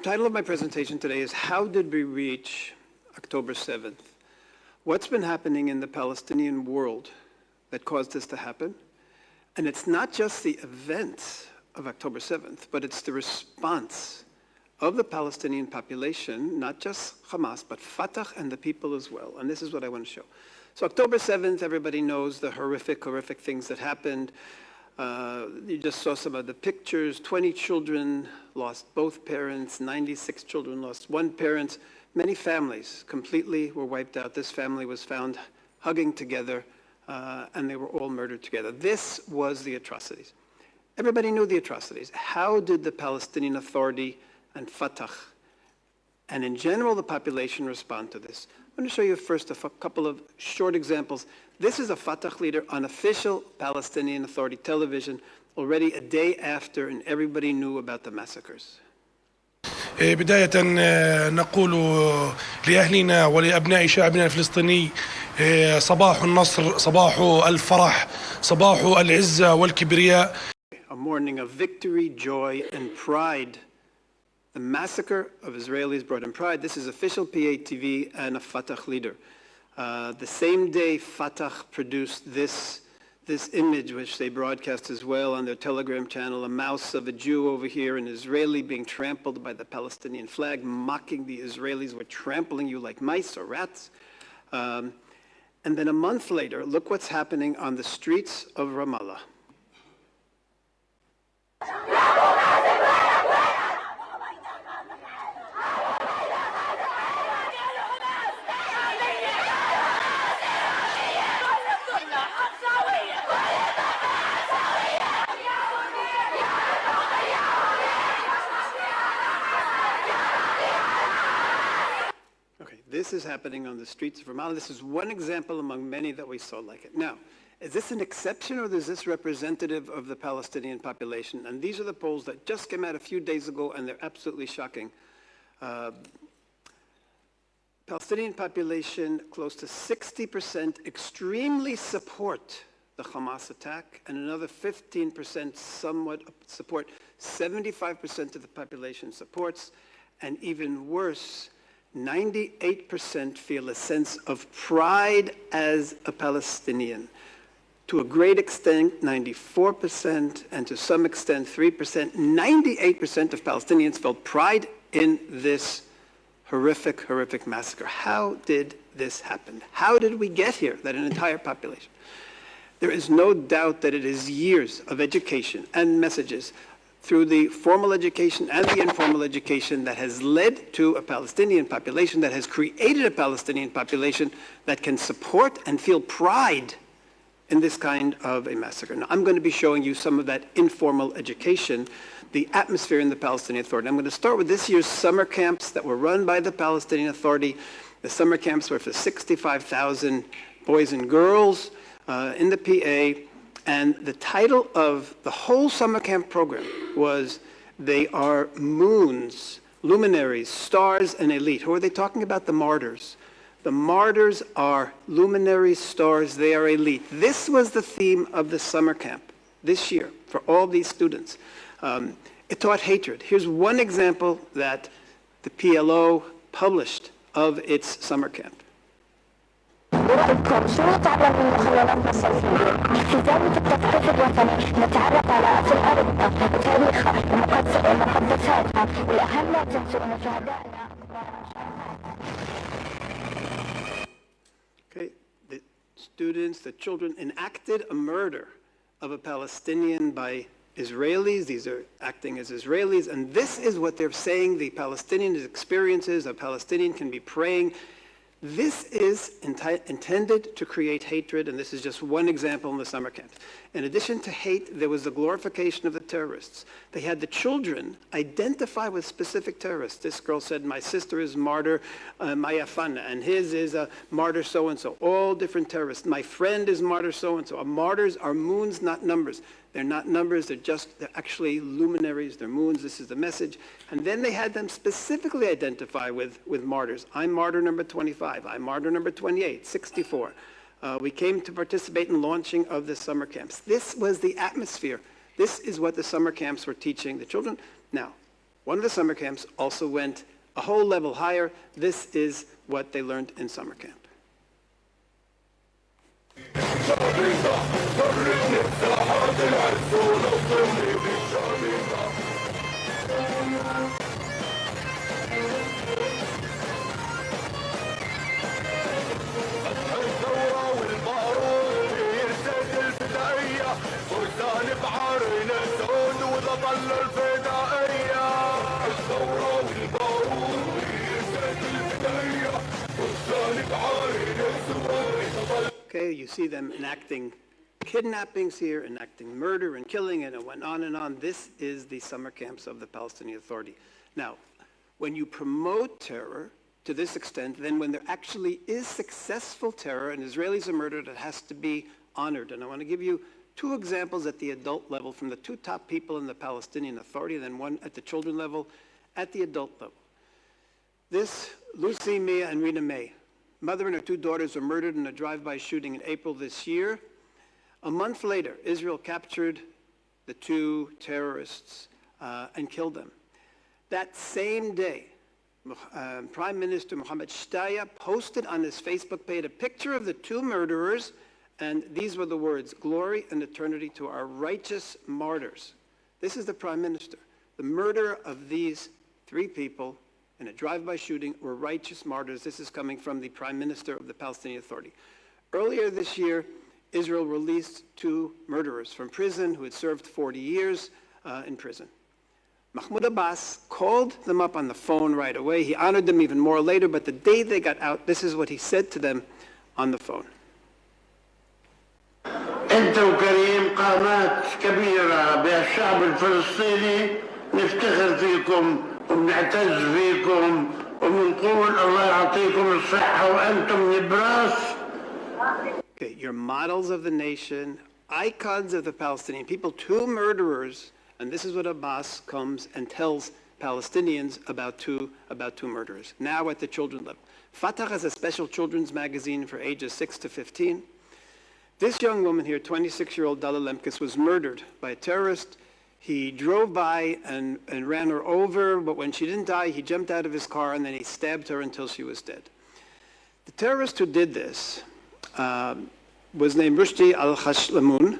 The title of my presentation today is How Did We Reach October 7th? What's been happening in the Palestinian world that caused this to happen? And it's not just the events of October 7th, but it's the response of the Palestinian population, not just Hamas, but Fatah and the people as well. And this is what I want to show. So October 7th, everybody knows the horrific things that happened. You just saw some of the pictures. 20 children lost both parents, 96 children lost one parent. Many families completely were wiped out. This family was found hugging together, and they were all murdered together. This was the atrocities. Everybody knew the atrocities. How did the Palestinian Authority and Fatah, and in general the population, respond to this? I'm going to show you first a couple of short examples. This is a Fatah leader on official Palestinian Authority television, already a day after, and everybody knew about the massacres. بداية نقول لأهلنا ولأبناء شعبنا الفلسطيني صباح النصر، صباح الفرح، صباح العزة والكبرياء. A morning of victory, joy, and pride. The massacre of Israelis brought in pride. This is official PATV and a Fatah leader. The same day, Fatah produced this image, which they broadcast as well on their Telegram channel, a mouse of a Jew over here, an Israeli being trampled by the Palestinian flag, mocking the Israelis. We're trampling you like mice or rats. And then a month later, look what's happening on the streets of Ramallah. This is happening on the streets of Ramallah. This is one example among many that we saw like it. Now, is this an exception or is this representative of the Palestinian population? And these are the polls that just came out a few days ago, and they're absolutely shocking. Palestinian population, close to 60% extremely support the Hamas attack, and another 15% somewhat support. 75% of the population supports, and even worse, 98% feel a sense of pride as a Palestinian. To a great extent, 94%, and to some extent, 3%, 98% of Palestinians felt pride in this horrific massacre. How did this happen? How did we get here, that an entire population? There is no doubt that it is years of education and messages through the formal education and the informal education that has led to a Palestinian population, that has created a Palestinian population that can support and feel pride in this kind of a massacre. Now, I'm going to be showing you some of that informal education, the atmosphere in the Palestinian Authority. I'm going to start with this year's summer camps that were run by the Palestinian Authority. The summer camps were for 65,000 boys and girls in the PA. And the title of the whole summer camp program was, They Are Moons, Luminaries, Stars, and Elite. Who are they talking about? The martyrs. The martyrs are luminaries, stars, they are elite. This was the theme of the summer camp this year for all these students. It taught hatred. Here's one example that the PLO published of its summer camp. برأيكم شنو تعلم من مخلوقاتنا الصوفية؟ في ذلك التثقيف الوطني نتعرف على أصل أرضنا وتاريخها ومقدساتها والأهم لا تنسوا أن شهدائنا. Okay, the students, the children enacted a murder of a Palestinian by Israelis. These are acting as Israelis, and this is what they're saying the Palestinian experiences. A Palestinian can be praying. This is intended to create hatred, and this is just one example in the summer camps. In addition to hate, there was the glorification of the terrorists. They had the children identify with specific terrorists. This girl said, my sister is martyr Maya Fana, and his is a martyr so-and-so. All different terrorists. My friend is martyr so-and-so. Martyrs are moons, not numbers. They're not numbers, they're actually luminaries, they're moons. This is the message. And then they had them specifically identify with martyrs. I'm martyr number 25, I'm martyr number 28, 64. We came to participate in launching of the summer camps. This was the atmosphere. This is what the summer camps were teaching the children. Now, One of the summer camps also went a whole level higher. This is what they learned in summer camp. Okay, you see them enacting kidnappings here, enacting murder and killing, and it went on and on. This is the summer camps of the Palestinian Authority. Now, when you promote terror to this extent, then when there actually is successful terror and Israelis are murdered, it has to be honored. And I want to give you two examples at the adult level from the two top people in the Palestinian Authority, then one at the children level, at the adult level. This, Lucy, Mia, and Rena May, mother and her two daughters were murdered in a drive-by shooting in April this year. A month later, Israel captured the two terrorists and killed them. That same day, Prime Minister Mohammed Shtaya posted on his Facebook page a picture of the two murderers, and these were the words, "Glory and eternity to our righteous martyrs." This is the Prime Minister. The murder of these three people in a drive-by shooting were righteous martyrs. This is coming from the Prime Minister of the Palestinian Authority. Earlier this year, Israel released two murderers from prison who had served 40 years in prison. Mahmoud Abbas called them up on the phone right away. He honored them even more later, but the day they got out, this is what he said to them on the phone. أنت وكريم قامات كبيرة بالشعب الفلسطيني، نفتخر فيكم وبنعتز فيكم وبنقول الله يعطيكم الصحة وأنتم نبراس. Okay, you're models of the nation, icons of the Palestinian people, two murderers, and this is what Abbas comes and tells Palestinians about two murderers. Now at the children level. Fatah has a special children's magazine for ages 6 to 15. This young woman here, 26-year-old Dala Lemkes, was murdered by a terrorist. He drove by and ran her over, but when she didn't die, he jumped out of his car and then he stabbed her until she was dead. The terrorist who did this was named Rushdie al-Khashlamun,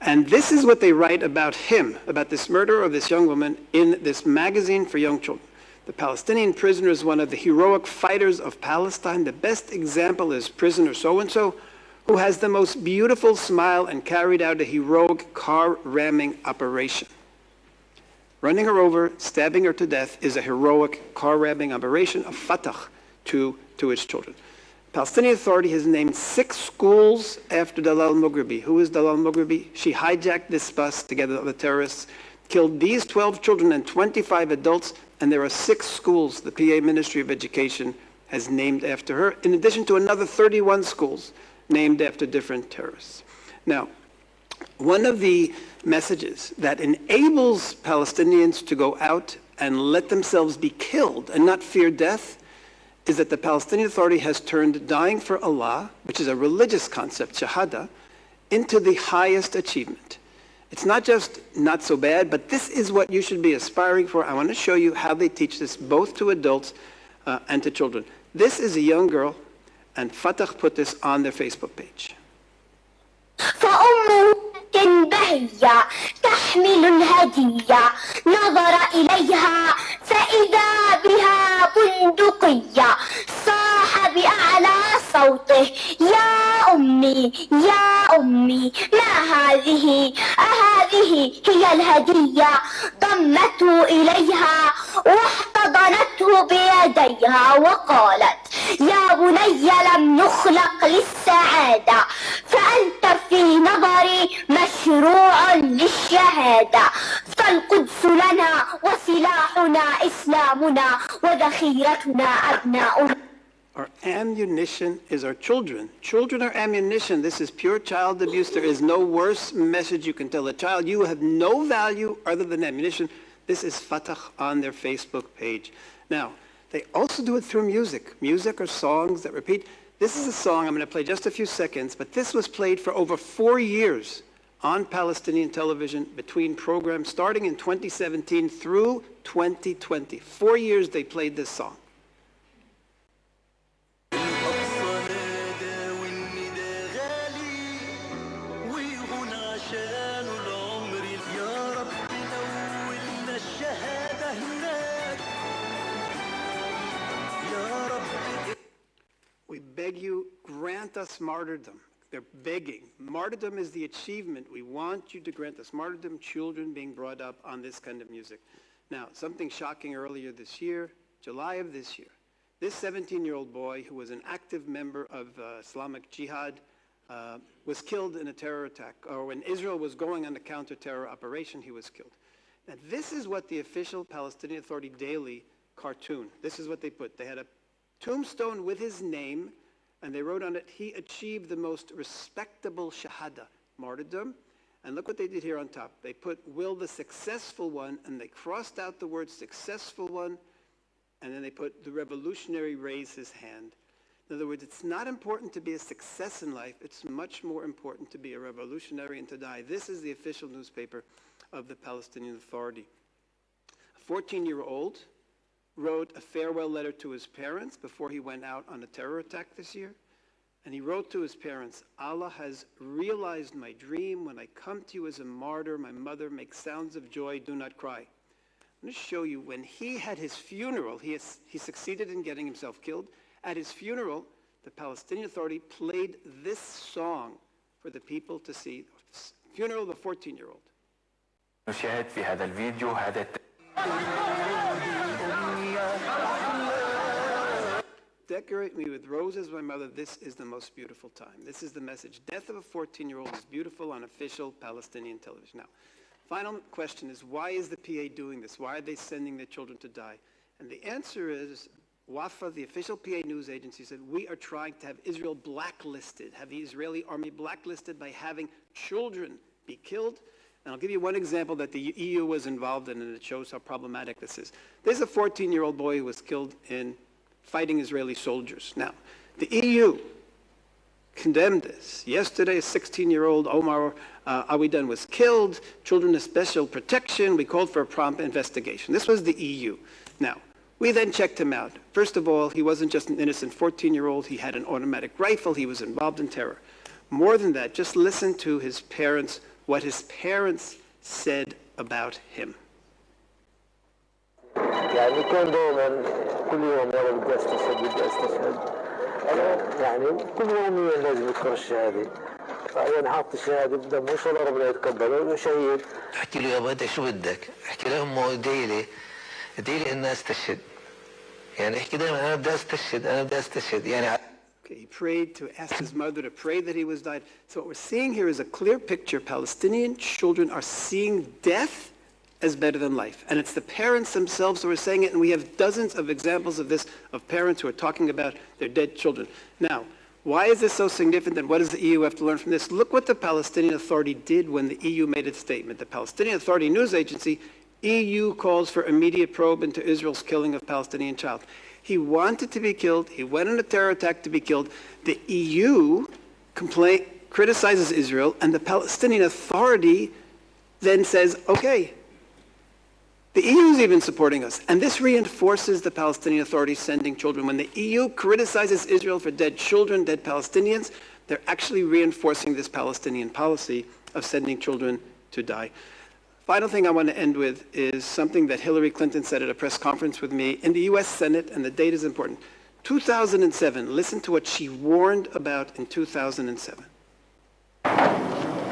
and this is what they write about him, about this murder of this young woman in this magazine for young children. The Palestinian prisoner is one of the heroic fighters of Palestine. The best example is prisoner so-and-so, who has the most beautiful smile and carried out a heroic car ramming operation. Running her over, stabbing her to death is a heroic car ramming operation of Fatah to its children. Palestinian Authority has named 6 schools after Dalal Mughrabi. Who is Dalal Mughrabi? She hijacked this bus together with the terrorists, killed these 12 children and 25 adults, and there are 6 schools the PA Ministry of Education has named after her, in addition to another 31 schools named after different terrorists. Now, one of the messages that enables Palestinians to go out and let themselves be killed and not fear death is that the Palestinian Authority has turned dying for Allah, which is a religious concept, shahada, into the highest achievement. It's not just not so bad, but this is what you should be aspiring for. I want to show you how they teach this both to adults and to children. This is a young girl, and Fatah put this on their Facebook page. فأمه بهية تحمل الهدية نظر إليها فإذا بها بندقية صاح بأعلى صوته يا أمي يا أمي ما هذه أهذه هي الهدية ضمته إليها واحتضنته بيديها وقالت يا بني لم نخلق للسعادة فأنت في نظري مشروع للشهادة فالقدس لنا وسلاحنا إسلامنا وذخيرتنا أبناؤنا. Our ammunition is our children. Children are ammunition. This is pure child abuse. There is no worse message you can tell a child. You have no value other than ammunition. This is Fatah on their Facebook page. Now, they also do it through music or songs that repeat. This is a song I'm going to play just a few seconds, but this was played for over 4 years on Palestinian television between programs starting in 2017 through 2020. 4 years they played this song. We beg you, grant us martyrdom. They're begging. Martyrdom is the achievement. We want you to grant us martyrdom, children being brought up on this kind of music. Now, something shocking earlier this year, July of this year, this 17-year-old boy who was an active member of Islamic Jihad was killed in a terror attack, or when Israel was going on a counter-terror operation, he was killed. Now, this is what the official Palestinian Authority daily cartoon, this is what they put. They had a tombstone with his name, and they wrote on it, he achieved the most respectable shahada, martyrdom. And look what they did here on top. They put, will the successful one, and they crossed out the word successful one, and then they put, the revolutionary raise his hand. In other words, it's not important to be a success in life, it's much more important to be a revolutionary and to die. This is the official newspaper of the Palestinian Authority. A 14-year-old wrote a farewell letter to his parents before he went out on a terror attack this year. And he wrote to his parents, Allah has realized my dream. When I come to you as a martyr, my mother makes sounds of joy, do not cry. I'm going to show you when he had his funeral, he succeeded in getting himself killed. At his funeral, the Palestinian Authority played this song for the people to see. Funeral of a 14-year-old. نشاهد في هذا الفيديو هذا Decorate me with roses, my mother. This is the most beautiful time. This is the message. Death of a 14-year-old is beautiful on official Palestinian television. Now, final question is, why is the PA doing this? Why are they sending their children to die? And the answer is, WAFA, the official PA news agency, said, we are trying to have Israel blacklisted, have the Israeli army blacklisted by having children be killed. And I'll give you one example that the EU was involved in, and it shows how problematic this is. There's a 14-year-old boy who was killed in fighting Israeli soldiers. Now, the EU condemned this. Yesterday, a 16-year-old Omar Awidan was killed. Children of special protection. We called for a prompt investigation. This was the EU. Now, we then checked him out. First of all, he wasn't just an innocent 14-year-old. He had an automatic rifle. He was involved in terror. More than that, just listen to his parents, what his parents said about him. يعني كان دائما كل يوم وانا بدي استشهد انا يعني كل يوميا لازم يذكر الشهاده فانا حاط الشهاده بدمه ان شاء الله ربنا يتقبله وشهيد. احكي له يابا انت شو بدك؟ احكي لامه ادعي لي اني استشهد. يعني احكي دائما انا بدي استشهد يعني. He prayed to ask his mother to pray that he was died. So what we're seeing here is a clear picture. Palestinian children are seeing death as better than life. And it's the parents themselves who are saying it, and we have dozens of examples of this, of parents who are talking about their dead children. Now, why is this so significant? What does the EU have to learn from this? Look what the Palestinian Authority did when the EU made its statement. The Palestinian Authority news agency, EU calls for immediate probe into Israel's killing of Palestinian child. He wanted to be killed. He went on a terror attack to be killed. The EU criticizes Israel, and the Palestinian Authority then says, okay, the EU is even supporting us. And this reinforces the Palestinian Authority sending children. When the EU criticizes Israel for dead children, dead Palestinians, they're actually reinforcing this Palestinian policy of sending children to die. Final thing I want to end with is something that Hillary Clinton said at a press conference with me in the US Senate, and the date is important. 2007, listen to what she warned about in 2007.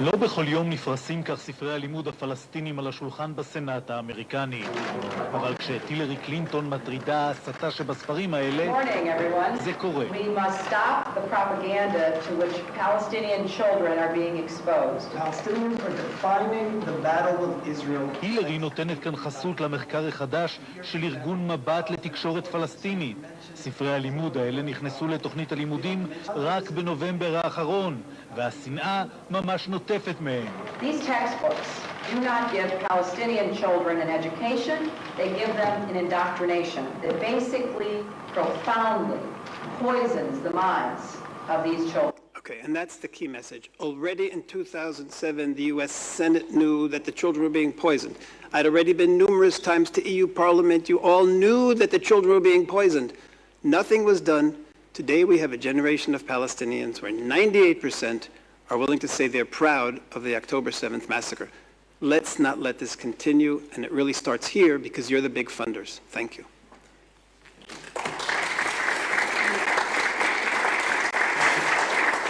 לא בכל יום נפרסים כך ספרי הלימוד הפלסטינים על השולחן בסנאט האמריקני. אבל כשאת הילרי קלינטון מטרידה ההסתה שבספרים האלה, זה קורה. We must stop the propaganda to which Palestinian children are being exposed. Palestinians are defining the battle of Israel. הילרי נותנת כאן חסות למחקר החדש של ארגון מבט לתקשורת פלסטינית. ספרי הלימוד האלה נכנסו לתוכנית הלימודים רק בנובמבר האחרון, והשנאה ממש נוטפת מהם. These textbooks do not give Palestinian children an education, they give them an indoctrination that basically profoundly poisons the minds of these children. Okay, and that's the key message. Already in 2007, the US Senate knew that the children were being poisoned. I'd already been numerous times to EU Parliament. You all knew that the children were being poisoned. Nothing was done. Today we have a generation of Palestinians where 98% are willing to say they're proud of the October 7th massacre. Let's not let this continue, and it really starts here because you're the big funders. Thank you.